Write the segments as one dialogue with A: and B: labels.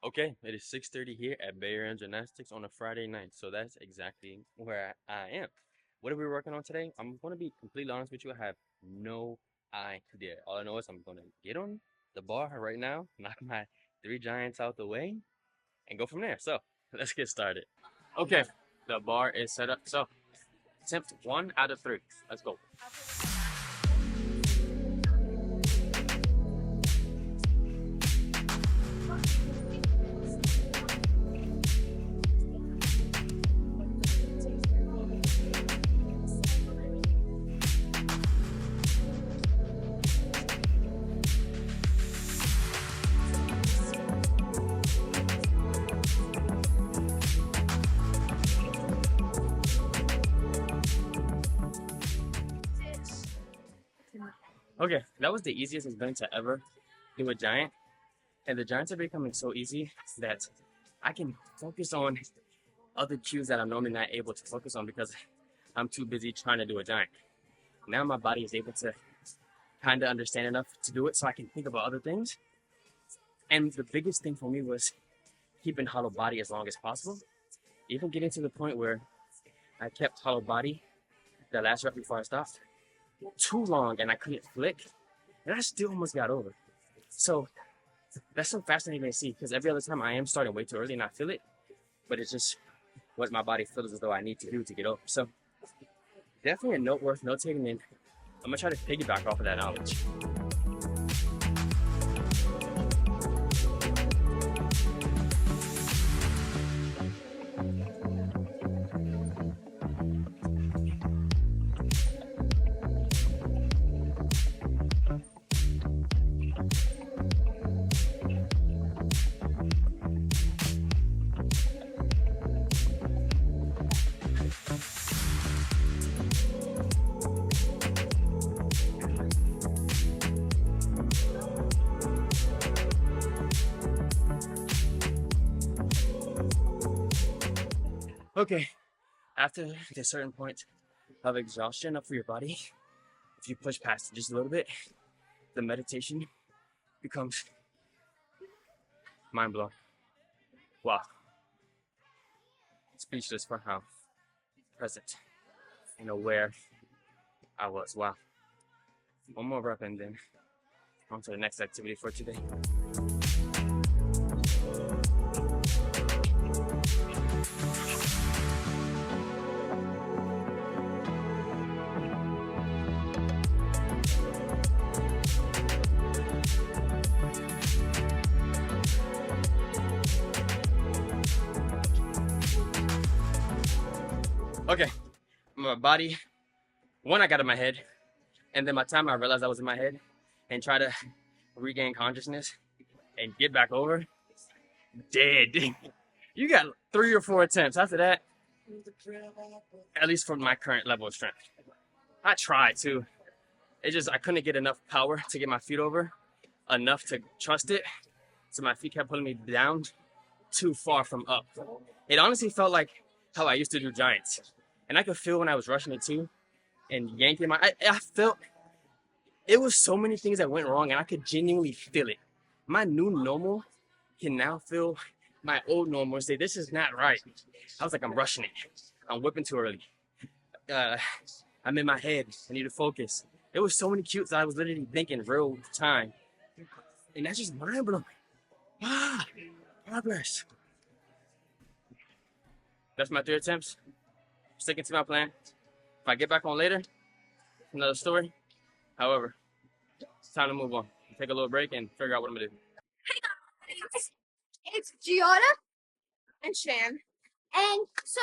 A: Okay, it is 6:30 here at Area Gymnastics on a Friday night, so that's exactly where I am. What are we working on today? I'm going to be completely honest with you. I have no idea. All I know is I'm going to get on the bar right now, knock my three giants out the way, and go from there. So let's get started. Okay, the bar is set up. So attempt 1 out of 3. Let's go. Okay, that was the easiest it's been to ever do a giant. And the giants are becoming so easy that I can focus on other cues that I'm normally not able to focus on because I'm too busy trying to do a giant. Now my body is able to kind of understand enough to do it so I can think about other things. And the biggest thing for me was keeping hollow body as long as possible. Even getting to the point where I kept hollow body the last rep before I stopped too long and I couldn't flick. And I still almost got over. So that's so fascinating to see because every other time I am starting way too early and I feel it, but it's just what my body feels as though I need to do to get over. So definitely a note worth notating, and I'm gonna try to piggyback off of that knowledge. Okay, after a certain point of exhaustion up for your body, if you push past it just a little bit, the meditation becomes mind-blowing. Wow. Speechless for how present and aware I was. Wow. One more rep and then on to the next activity for today. Okay, my body, I got in my head, and then by the time I realized I was in my head and try to regain consciousness and get back over, dead. You got 3 or 4 attempts. After that, at least for my current level of strength, I tried to. I couldn't get enough power to get my feet over, enough to trust it, so my feet kept pulling me down too far from up. It honestly felt like how I used to do giants. And I could feel when I was rushing it too and yanking I felt it was so many things that went wrong and I could genuinely feel it. My new normal can now feel my old normal and say, this is not right. I was like, I'm rushing it. I'm whipping too early. I'm in my head. I need to focus. It was so many cues that I was literally thinking real time. And that's just mind blowing. Progress. That's my 3 attempts. Sticking to my plan. If I get back on later, another story. However, it's time to move on. Take a little break and figure out what I'm gonna do.
B: Hey guys, it's Gianna and Shan, and so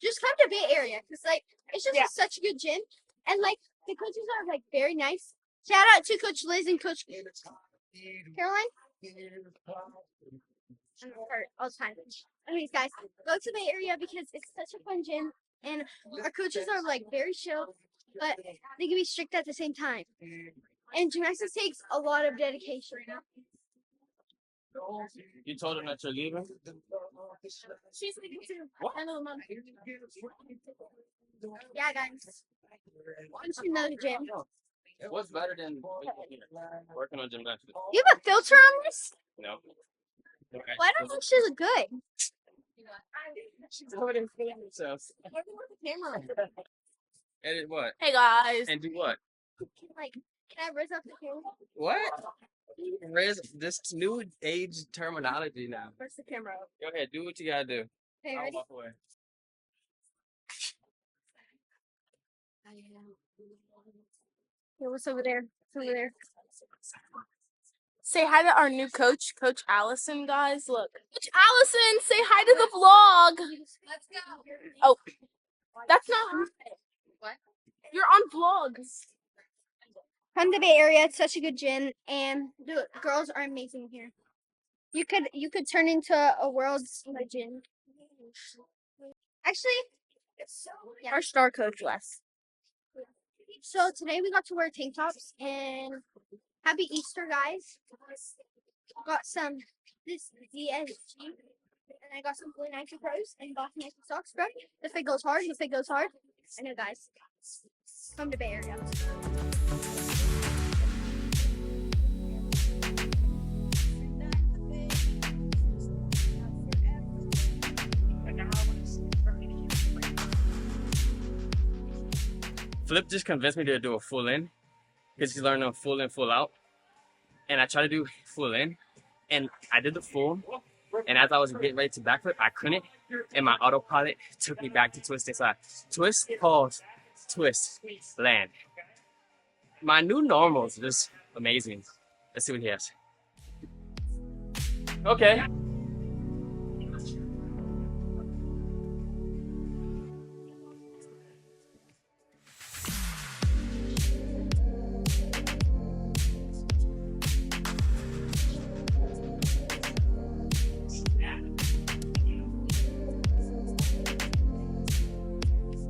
B: just come to Bay Area because it's just such a good gym, and the coaches are very nice. Shout out to Coach Liz and Coach Caroline. I'm hurt all the time. Anyways, guys, go to Bay Area because it's such a fun gym, and our coaches are very chill, but they can be strict at the same time. And gymnastics takes a lot of dedication.
A: You told her that you're leaving?
B: She's leaving too. Hello, Mom. Yeah, guys. Once you know the gym.
A: What's better than working on gymnastics?
B: You have a filter on this?
A: No. No,
B: Well, I don't think she look good.
A: She's over there feeling herself. Edit what?
C: Hey guys.
A: And do what?
B: Like, can I raise up the camera?
A: What? This new age terminology now.
C: Where's the camera?
A: Go ahead, do what you gotta do.
B: Okay,
A: I'll
B: ready?
A: walk away.
B: Yeah, what's over there? What's over there?
C: Say hi to our new coach, Coach Allison, guys. Look. Coach Allison, say hi to the vlog.
B: Let's go.
C: Oh, that's not hi.
B: What?
C: You're on vlogs.
B: Come to Bay Area. It's such a good gym, and the girls are amazing here. You could turn into a world's legend. Actually, yeah.
C: Our star coach, Wes.
B: So today we got to wear tank tops, and happy Easter, guys. Got some this DSG, and I got some blue Nike Pros and got Nike socks, bro. The fit goes hard. The fit goes hard. I know, guys. Come to Bay Area.
A: Flip just convinced me to do a full in because he's learning a full in, full out. And I tried to do full in, and I did the full. And as I was getting ready to backflip, I couldn't. And my autopilot took me back to twisting side. Twist, pause, twist, land. My new normal is just amazing. Let's see what he has. Okay.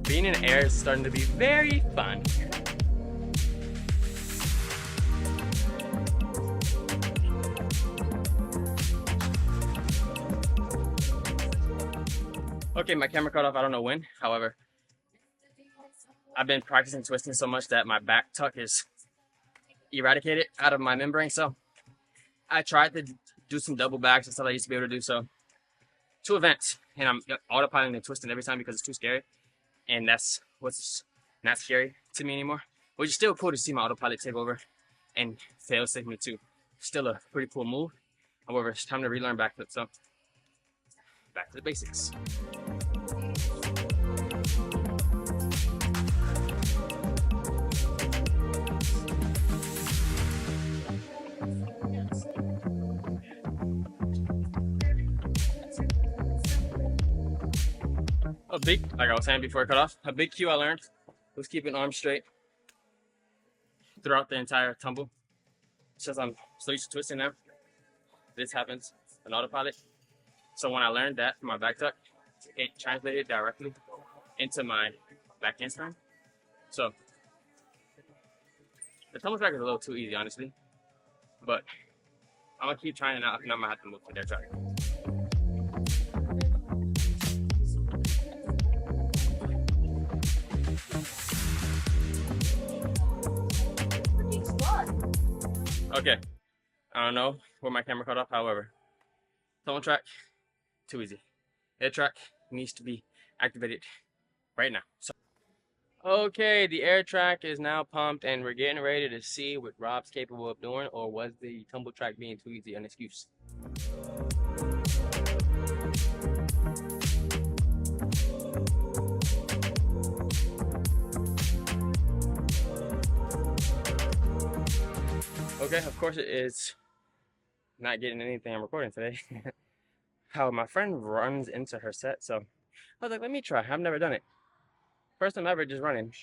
A: Being in air is starting to be very fun. Okay, my camera cut off, I don't know when. However, I've been practicing twisting so much that my back tuck is eradicated out of my membrane. So I tried to do some double backs and stuff I used to be able to do. So 2 events, and I'm autopiloting and twisting every time because it's too scary. And that's what's not scary to me anymore. Which is still cool to see my autopilot take over and fail safe me too. Still a pretty cool move. However, it's time to relearn backflip. So back to the basics. A big, like I was saying before I cut off, a big cue I learned was keeping arms straight throughout the entire tumble. Since I'm so used to twisting now, this happens on autopilot. So when I learned that from my back tuck, it translated directly into my back handspring. So the tumble track is a little too easy, honestly, but I'm gonna keep trying it out, and I'm gonna have to move to their track. Okay, I don't know where my camera cut off. However, tumble track, too easy. Air track needs to be activated right now. So, okay, the air track is now pumped, and we're getting ready to see what Rob's capable of doing, or was the tumble track being too easy an excuse? Okay, of course it is not getting anything I'm recording today. How my friend runs into her set, so I was like, let me try. I've never done it. First time ever just running.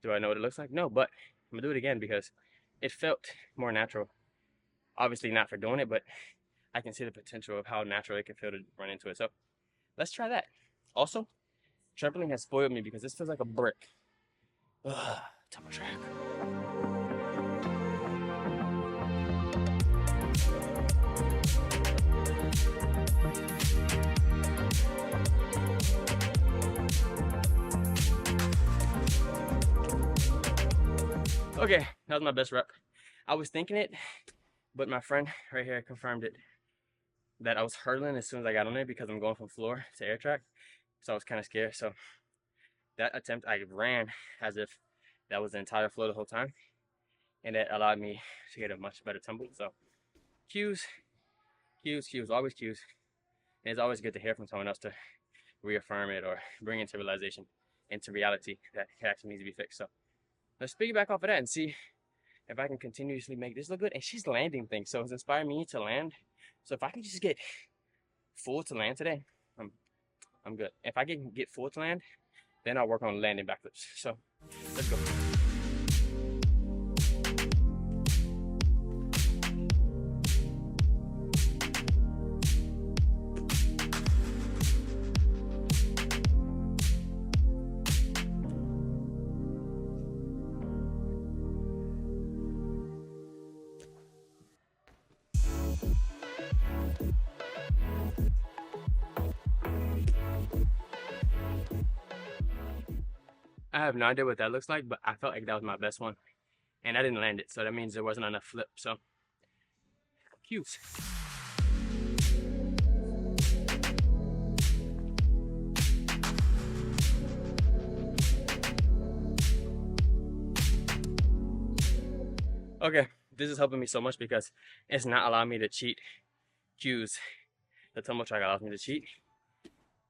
A: Do I know what it looks like? No, but I'm gonna do it again because it felt more natural. Obviously not for doing it, but I can see the potential of how natural it can feel to run into it. So let's try that. Also, trampoline has spoiled me because this feels like a brick. Ugh, tumble track. Okay, that was my best rep. I was thinking it, but my friend right here confirmed it. that I was hurdling as soon as I got on it because I'm going from floor to air track. So I was kind of scared. So that attempt, I ran as if that was the entire floor the whole time. And that allowed me to get a much better tumble. So cues, always cues. And it's always good to hear from someone else to reaffirm it or bring into realization, into reality that it actually needs to be fixed. So let's piggyback off of that and see if I can continuously make this look good. And she's landing things, so it's inspired me to land. So if I can just get full to land today, I'm good. If I can get full to land, then I'll work on landing backflips. So let's go. I have no idea what that looks like, but I felt like that was my best one. And I didn't land it, so that means there wasn't enough flip. So, cues. Okay, this is helping me so much because it's not allowing me to cheat cues. The tumble track allows me to cheat.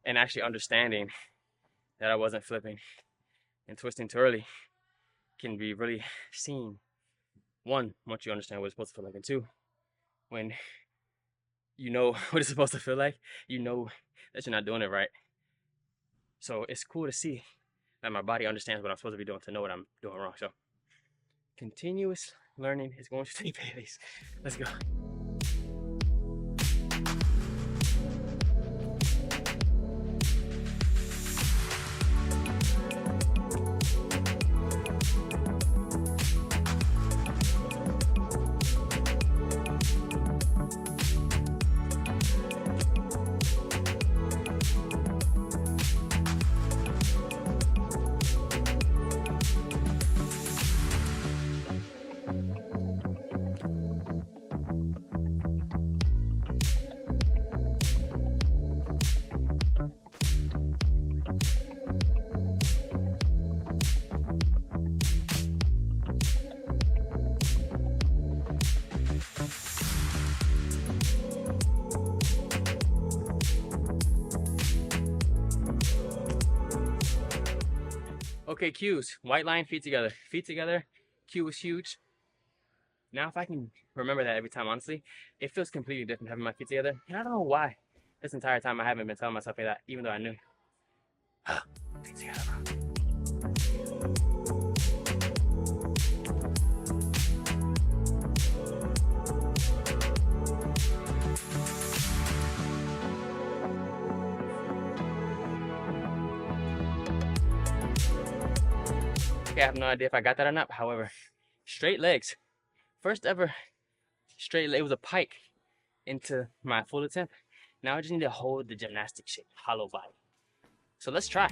A: And actually understanding that I wasn't flipping and twisting too early can be really seen. One, once you understand what it's supposed to feel like, and two, when you know what it's supposed to feel like, you know that you're not doing it right. So it's cool to see that my body understands what I'm supposed to be doing to know what I'm doing wrong. So continuous learning is going to take place. Let's go. Okay, cues. White line, feet together. Feet together. Cue was huge. Now if I can remember that every time, honestly, it feels completely different having my feet together. And I don't know why. This entire time I haven't been telling myself that, even though I knew. Feet together, bro. Okay, I have no idea if I got that or not. However, straight legs. First ever straight leg. It was a pike into my full attempt. Now I just need to hold the gymnastic shape, hollow body. So let's try.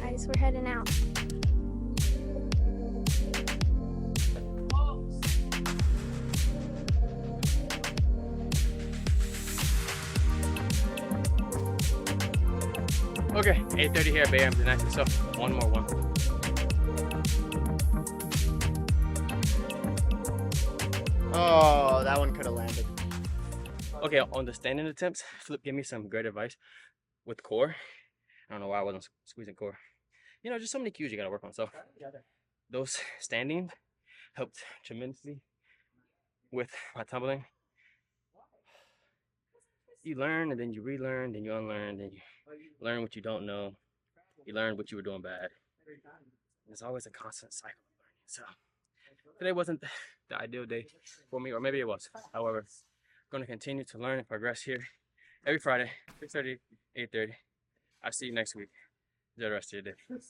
B: Guys, we're heading out.
A: Okay, 8:30 here at Area Gymnastics. So one more one.
D: Oh, that one could have landed.
A: Okay, on the standing attempts, Flip gave me some great advice with core. I don't know why I wasn't squeezing core. You know, just so many cues you gotta work on. So those standing helped tremendously with my tumbling. You learn and then you relearn, then you unlearn, then you learn what you don't know. you learned what you were doing bad. It's always a constant cycle of learning. So today wasn't the ideal day for me, or maybe it was. However, I'm going to continue to learn and progress here every Friday, 6:30, 8:30. I'll see you next week. Enjoy the rest of your day.